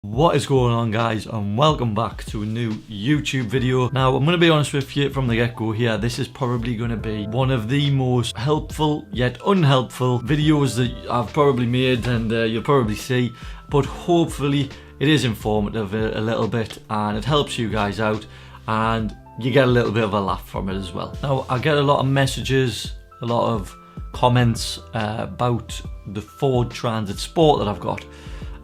What is going on, guys, and welcome back to a new YouTube video. Now, I'm going to be honest with you from the get-go here, this is probably going to be one of the most helpful yet unhelpful videos that I've probably made, and you'll probably see, but hopefully it is informative a little bit and it helps you guys out and you get a little bit of a laugh from it as well. Now, I get a lot of messages, a lot of comments about the Ford Transit Sport that I've got.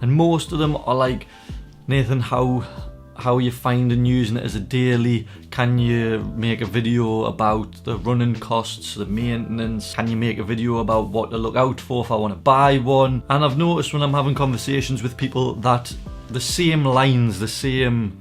And most of them are like, Nathan, how are you finding using it as a daily? Can you make a video about the running costs, the maintenance? Can you make a video about what to look out for if I want to buy one? And I've noticed when I'm having conversations with people that the same lines, the same,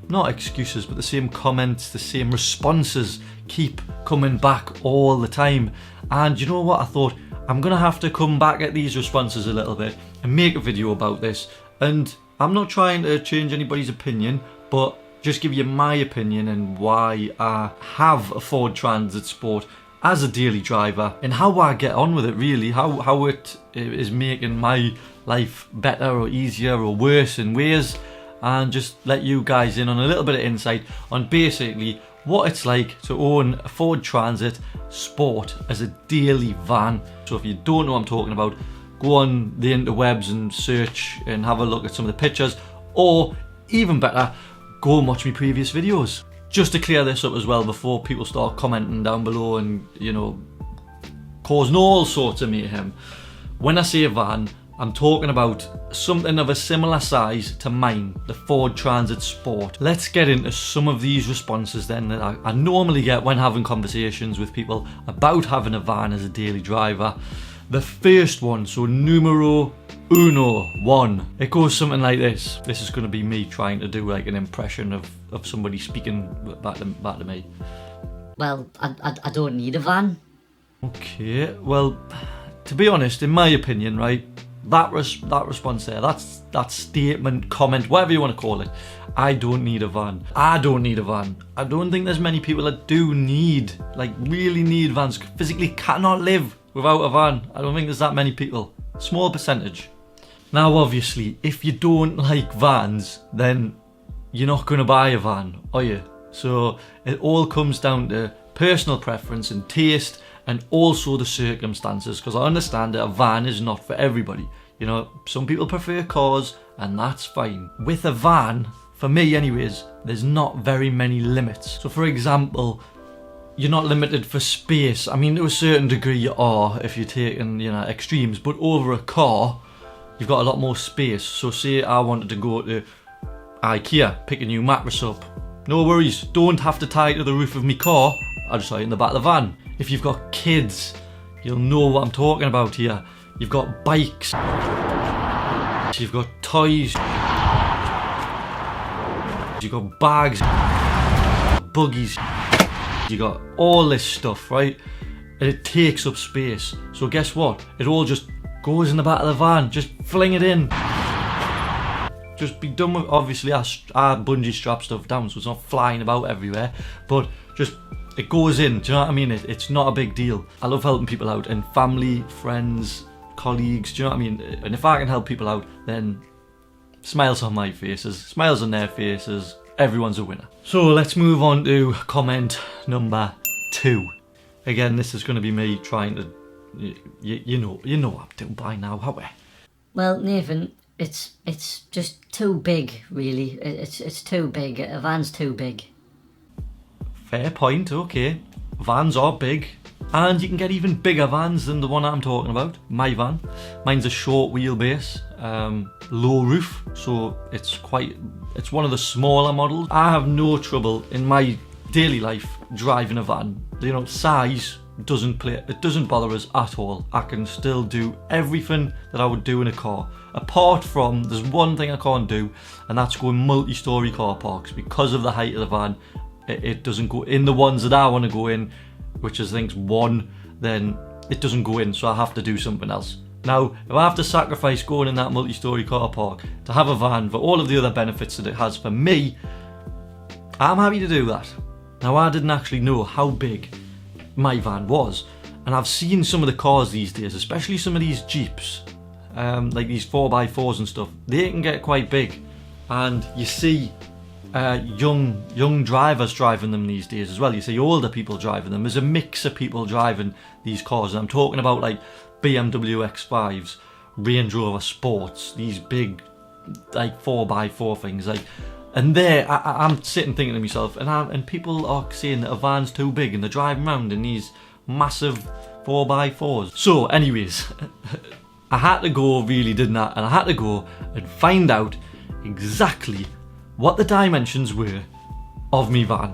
not excuses, but the same comments, the same responses keep coming back all the time. And you know what? I thought, I'm going to have to come back at these responses a little bit and make a video about this. And I'm not trying to change anybody's opinion, but just give you my opinion and why I have a Ford Transit Sport as a daily driver and how I get on with it, really, how it is making my life better or easier or worse in ways, and just let you guys in on a little bit of insight on basically what it's like to own a Ford Transit Sport as a daily van. So if you don't know what I'm talking about, go on the interwebs and search and have a look at some of the pictures, or even better, go and watch my previous videos. Just to clear this up as well before people start commenting down below and, you know, causing all sorts of mayhem. When I say a van, I'm talking about something of a similar size to mine, the Ford Transit Sport. Let's get into some of these responses then that I normally get when having conversations with people about having a van as a daily driver. The first one, so numero uno, one. It goes something like this. This is going to be me trying to do like an impression of somebody speaking back to me. Well, I don't need a van. Okay, well, to be honest, in my opinion, right, that response there, that statement, comment, whatever you want to call it, I don't need a van. I don't need a van. I don't think there's many people that do need, like really need vans, physically cannot live without a van. I don't think there's that many people. Small percentage. Now, obviously, if you don't like vans, then you're not going to buy a van, are you? So it all comes down to personal preference and taste, and also the circumstances, because I understand that a van is not for everybody. You know, some people prefer cars, and that's fine. With a van, for me anyways, there's not very many limits. So for example, you're not limited for space. I mean, to a certain degree you are if you're taking, you know, extremes, but over a car, you've got a lot more space. So say I wanted to go to IKEA, pick a new mattress up. No worries, don't have to tie it to the roof of my car. I'll just tie it in the back of the van. If you've got kids, you'll know what I'm talking about here. You've got bikes, you've got toys, you've got bags, buggies, you've got all this stuff, right? And it takes up space. So guess what? It all just goes in the back of the van. Just fling it in. Just be done with. Obviously, I bungee strap stuff down so it's not flying about everywhere, but just it goes in. Do you know what I mean? It's not a big deal. I love helping people out, and family, friends, colleagues. Do you know what I mean? And if I can help people out, then smiles on my faces, smiles on their faces. Everyone's a winner. So let's move on to comment number 2. Again, this is going to be me trying to, you know what I'm doing by now, haven't we? Well, Nathan, it's just too big, really. It's too big. A van's too big. Fair point, okay. Vans are big, and you can get even bigger vans than the one I'm talking about, my van. Mine's a short wheelbase, low roof, so it's one of the smaller models. I have no trouble in my daily life driving a van. You know, size doesn't bother us at all. I can still do everything that I would do in a car. Apart from, there's one thing I can't do, and that's go in multi-storey car parks. Because of the height of the van, it doesn't go in the ones that I want to go in, which is, I think, 1, then it doesn't go in, so I have to do something else. Now, if I have to sacrifice going in that multi-storey car park to have a van for all of the other benefits that it has for me, I'm happy to do that. Now, I didn't actually know how big my van was, and I've seen some of the cars these days, especially some of these Jeeps, like these 4x4s and stuff, they can get quite big, and you see young drivers driving them these days as well. You see older people driving them. There's a mix of people driving these cars, and I'm talking about like BMW X5s, Range Rover Sports, these big like 4x4 things, like. And there, I'm sitting thinking to myself, and people are saying that a van's too big, and they're driving around in these massive 4x4s. So, anyways, I had to go, really, didn't I? And I had to go and find out exactly what the dimensions were of me van.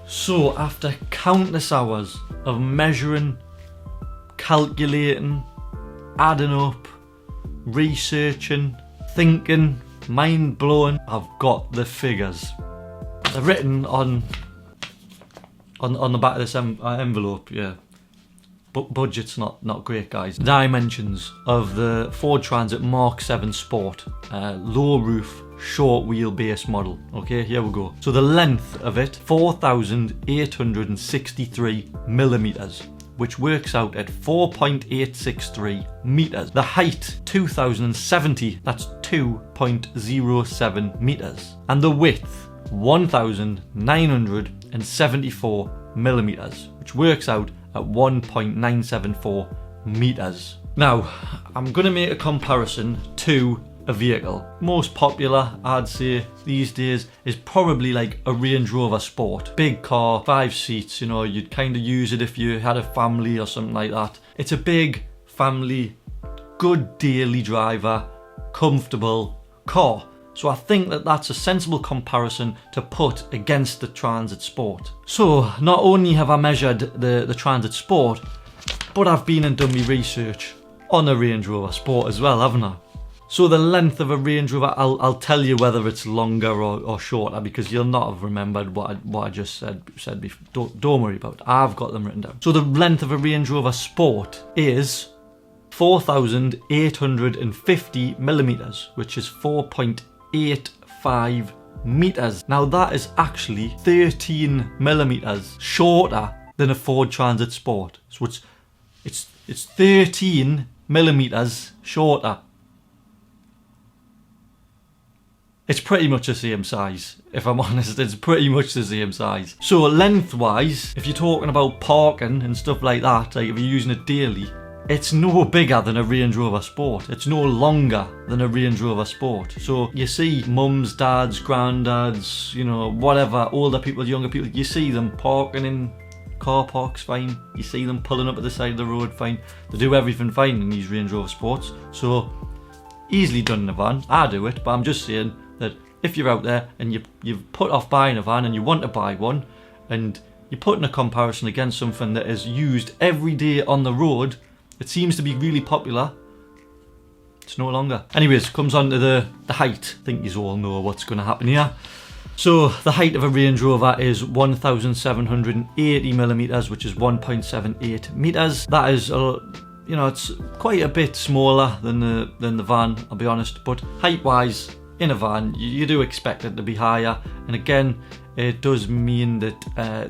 So after countless hours of measuring, calculating, adding up, researching, thinking, mind blowing, I've got the figures. They're written on the back of this envelope, yeah. But budget's not great, guys. Dimensions of the Ford Transit Mark 7 Sport, low roof, short wheelbase model. Okay, here we go. So the length of it, 4,863 millimeters, which works out at 4.863 meters. The height, 2,070, that's 2.07 meters. And the width, 1,974 millimeters, which works out at 1.974 meters. Now, I'm going to make a comparison to a vehicle. Most popular, I'd say, these days is probably like a Range Rover Sport. Big car, 5 seats, you know, you'd kind of use it if you had a family or something like that. It's a big family, good daily driver, comfortable car. So I think that that's a sensible comparison to put against the Transit Sport. So not only have I measured the Transit Sport, but I've been and done my research on a Range Rover Sport as well, haven't I? So the length of a Range Rover, I'll tell you whether it's longer or shorter, because you'll not have remembered what I just said before. Don't worry about it. I've got them written down. So the length of a Range Rover Sport is 4,850 millimeters, which is 4.85 meters. Now that is actually 13 millimeters shorter than a Ford Transit Sport. So it's 13 millimeters shorter. It's pretty much the same size, if I'm honest. It's pretty much the same size. So lengthwise, if you're talking about parking and stuff like that, like if you're using it daily, it's no bigger than a Range Rover Sport. It's no longer than a Range Rover Sport. So you see mums, dads, granddads, you know, whatever, older people, younger people, you see them parking in car parks fine. You see them pulling up at the side of the road fine. They do everything fine in these Range Rover Sports. So easily done in a van. I do it, but I'm just saying that if you're out there and you've put off buying a van and you want to buy one, and you're putting a comparison against something that is used every day on the road, it seems to be really popular, it's no longer. Anyways, comes on to the height. I think you all know what's going to happen here. So the height of a Range Rover is 1,780 millimeters, which is 1.78 meters. That is, you know, it's quite a bit smaller than the van, I'll be honest. But height-wise, in a van, you do expect it to be higher. And again, it does mean that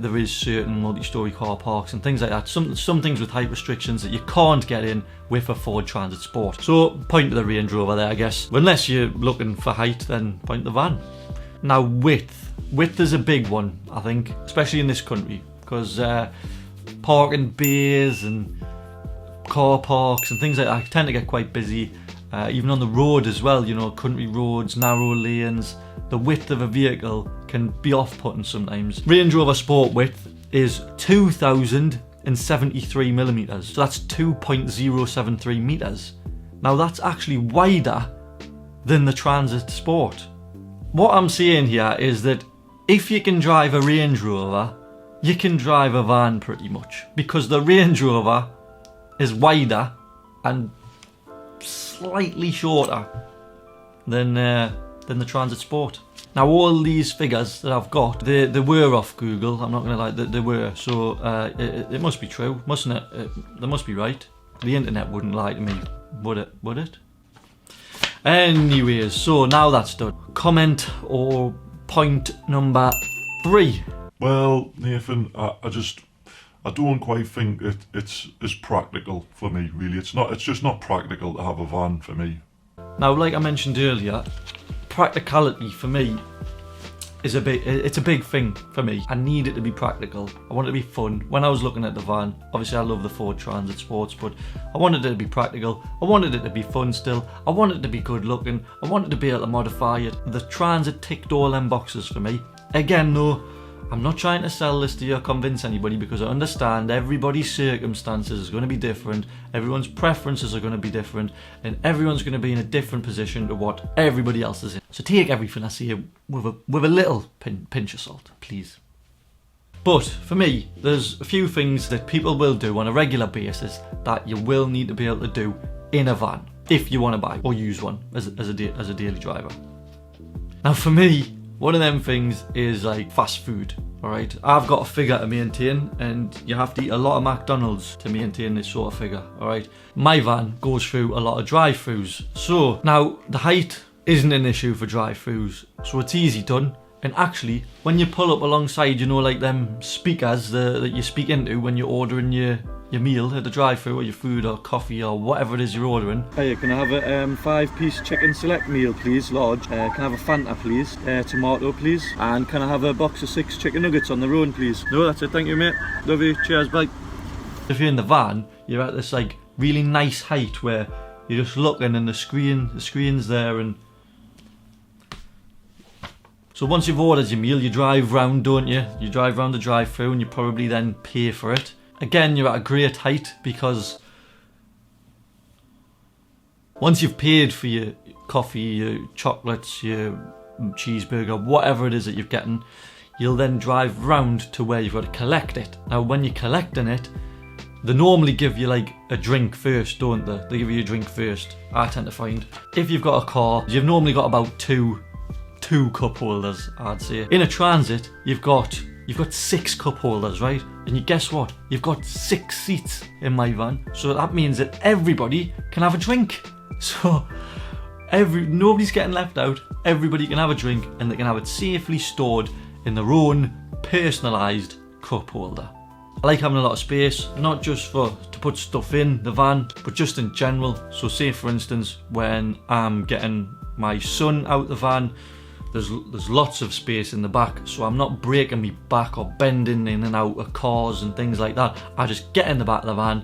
there is certain multi-storey car parks and things like that. Some things with height restrictions that you can't get in with a Ford Transit Sport. So point to the Range Rover there, I guess. Unless you're looking for height, then point to the van. Now width. Width is a big one, I think, especially in this country, because parking bays and car parks and things like that tend to get quite busy. Even on the road as well, you know, country roads, narrow lanes, the width of a vehicle can be off-putting sometimes. Range Rover Sport width is 2,073 millimeters, so that's 2.073 meters. Now that's actually wider than the Transit Sport. What I'm saying here is that if you can drive a Range Rover, you can drive a van pretty much, because the Range Rover is wider and slightly shorter than the Transit Sport. Now all these figures that I've got, they were off Google, I'm not going to lie, they were, so it must be true, mustn't it? They must be right. The internet wouldn't lie to me, would it? Would it? Anyways, so now that's done. Comment or point number 3. Well, Nathan, I don't quite think it's as practical for me, really. It's just not practical to have a van for me. Now, like I mentioned earlier, practicality for me is it's a big thing for me. I need it to be practical. I want it to be fun. When I was looking at the van, obviously I love the Ford Transit Sports, but I wanted it to be practical. I wanted it to be fun still. I wanted it to be good looking. I wanted to be able to modify it. The Transit ticked all them boxes for me. Again though, I'm not trying to sell this to you or convince anybody, because I understand everybody's circumstances is going to be different, everyone's preferences are going to be different, and everyone's going to be in a different position to what everybody else is in. So take everything I say with a little pinch of salt, please. But for me, there's a few things that people will do on a regular basis that you will need to be able to do in a van if you want to buy or use one as a daily driver. Now for me, one of them things is like fast food, alright? I've got a figure to maintain, and you have to eat a lot of McDonald's to maintain this sort of figure, alright? My van goes through a lot of drive-thrus. So now the height isn't an issue for drive-thrus, so it's easy done. And actually, when you pull up alongside, you know, like them speakers that you speak into when you're ordering your meal at the drive-thru, or your food or coffee or whatever it is you're ordering. Hey, can I have a 5-piece chicken select meal, please, large? Can I have a Fanta, please? Tomato, please? And can I have a box of 6 chicken nuggets on their own, please? No, that's it, thank you, mate. Love you, cheers, bye. If you're in the van, you're at this like really nice height where you're just looking and the screen's there, and so once you've ordered your meal, you drive round, don't you? You drive round the drive-thru and you probably then pay for it. Again, you're at a great height, because once you've paid for your coffee, your chocolates, your cheeseburger, whatever it is that you're getting, you'll then drive round to where you've got to collect it. Now, when you're collecting it, they normally give you like a drink first, don't they? They give you a drink first, I tend to find. If you've got a car, you've normally got about two cup holders, I'd say. In a Transit, you've got 6 cup holders, right? And you guess what? You've got 6 seats in my van. So that means that everybody can have a drink. So nobody's getting left out. Everybody can have a drink, and they can have it safely stored in their own personalised cup holder. I like having a lot of space, not just to put stuff in the van, but just in general. So say for instance, when I'm getting my son out the van, there's lots of space in the back, so I'm not breaking me back or bending in and out of cars and things like that. I just get in the back of the van,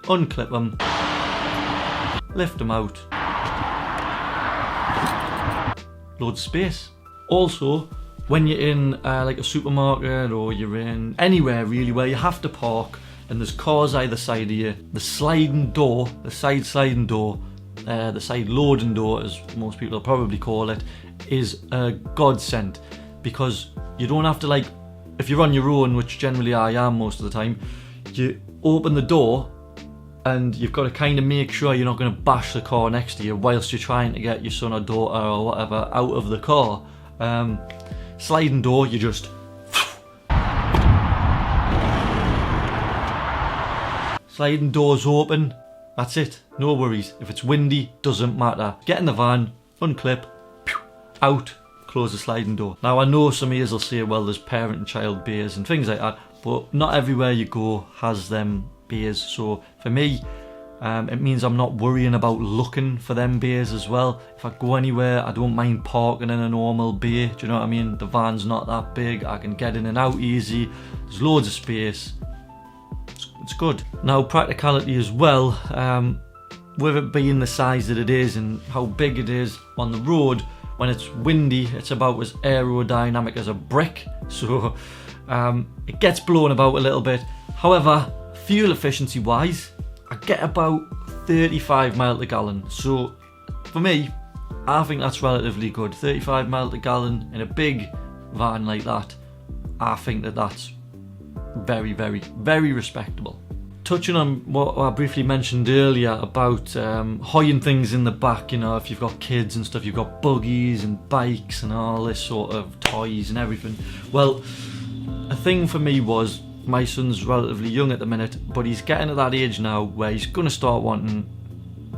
unclip them, lift them out, loads of space. Also, when you're in like a supermarket, or you're in anywhere really where you have to park and there's cars either side of you, the sliding door, the side sliding door, the side loading door, as most people probably call it, is a godsend, because you don't have to, like, if you're on your own, which generally I am most of the time, you open the door and you've got to kind of make sure you're not going to bash the car next to you whilst you're trying to get your son or daughter or whatever out of the car. Sliding door, you just sliding doors open. That's it, no worries. If it's windy, doesn't matter. Get in the van, unclip, out, close the sliding door. Now I know some of you will say, well, there's parent and child bays and things like that, but not everywhere you go has them bays. So for me, it means I'm not worrying about looking for them bays as well. If I go anywhere, I don't mind parking in a normal bay, do you know what I mean? The van's not that big, I can get in and out easy, there's loads of space. It's good. Now practicality as well, with it being the size that it is and how big it is on the road, when it's windy, it's about as aerodynamic as a brick, so it gets blown about a little bit. However, fuel efficiency wise, I get about 35 mile to gallon, so for me, I think that's relatively good. 35 mile to gallon in a big van like that, I think that's very, very, very respectable. Touching on what I briefly mentioned earlier about hoying things in the back, you know, if you've got kids and stuff, you've got buggies and bikes and all this sort of toys and everything. Well, a thing for me was, my son's relatively young at the minute, but he's getting to that age now where he's going to start wanting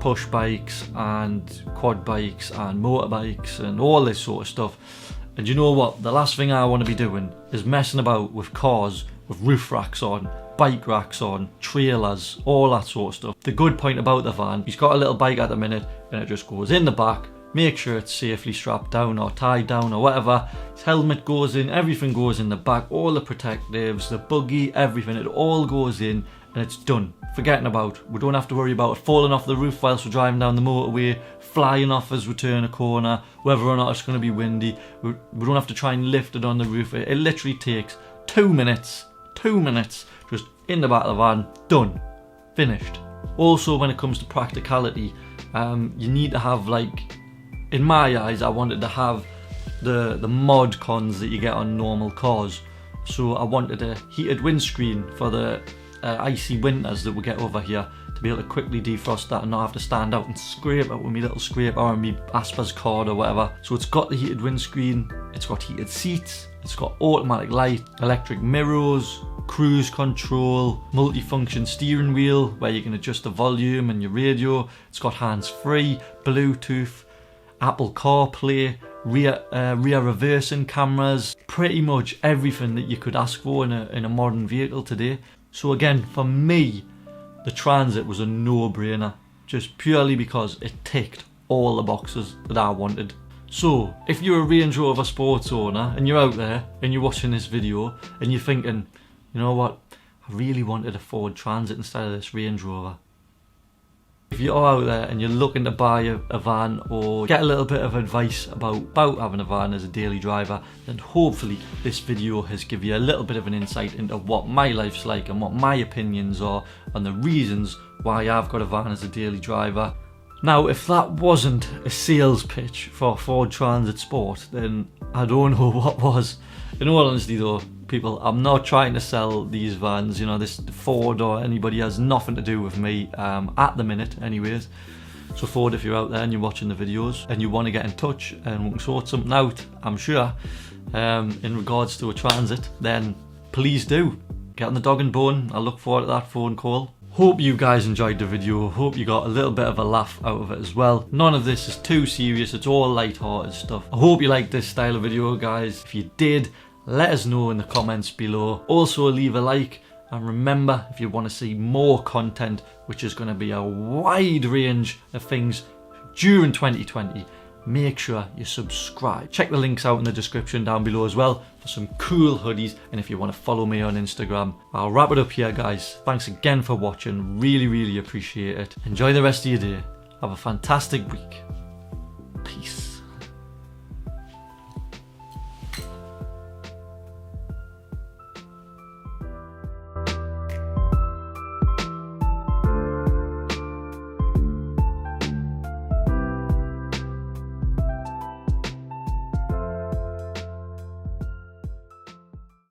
push bikes and quad bikes and motorbikes and all this sort of stuff. And you know what? The last thing I want to be doing is messing about with cars with roof racks on, bike racks on, trailers, all that sort of stuff. The good point about the van, he's got a little bike at the minute and it just goes in the back. Make sure it's safely strapped down or tied down or whatever. His helmet goes in, everything goes in the back, all the protectives, the buggy, everything, it all goes in and it's done. Forgetting about. We don't have to worry about it falling off the roof whilst we're driving down the motorway, flying off as we turn a corner, whether or not it's going to be windy. We don't have to try and lift it on the roof. It literally takes 2 minutes, just in the back of the van, done, finished. Also, when it comes to practicality, you need to have, like, in my eyes, I wanted to have the mod cons that you get on normal cars. So I wanted a heated windscreen for the icy winters that we get over here, to be able to quickly defrost that and not have to stand out and scrape it with my little scraper or my Asper's cord or whatever. So it's got the heated windscreen, it's got heated seats, it's got automatic light, electric mirrors, cruise control, multifunction steering wheel where you can adjust the volume and your radio. It's got hands-free, Bluetooth, Apple CarPlay, rear reversing cameras, pretty much everything that you could ask for in a modern vehicle today. So again, for me, the Transit was a no-brainer, just purely because it ticked all the boxes that I wanted. So, if you're a Range Rover Sports owner and you're out there and you're watching this video and you're thinking, you know what, I really wanted a Ford Transit instead of this Range Rover. If you're out there and you're looking to buy a van or get a little bit of advice about having a van as a daily driver, then hopefully this video has given you a little bit of an insight into what my life's like and what my opinions are and the reasons why I've got a van as a daily driver. Now, if that wasn't a sales pitch for Ford Transit Sport, then I don't know what was. In all honesty though, people, I'm not trying to sell these vans, you know, this Ford or anybody has nothing to do with me at the minute anyways. So Ford, if you're out there and you're watching the videos and you want to get in touch and we can sort something out, I'm sure, in regards to a Transit, then please do. Get on the dog and bone. I look forward to that phone call. Hope you guys enjoyed the video, hope you got a little bit of a laugh out of it as well. None of this is too serious, it's all light-hearted stuff. I hope you liked this style of video, guys. If you did, let us know in the comments below. Also leave a like, and remember, if you want to see more content, which is going to be a wide range of things during 2020, make sure you subscribe. Check the links out in the description down below as well for some cool hoodies, and if you want to follow me on Instagram. I'll wrap it up here, guys. Thanks again for watching, really appreciate it. Enjoy the rest of your day, have a fantastic week.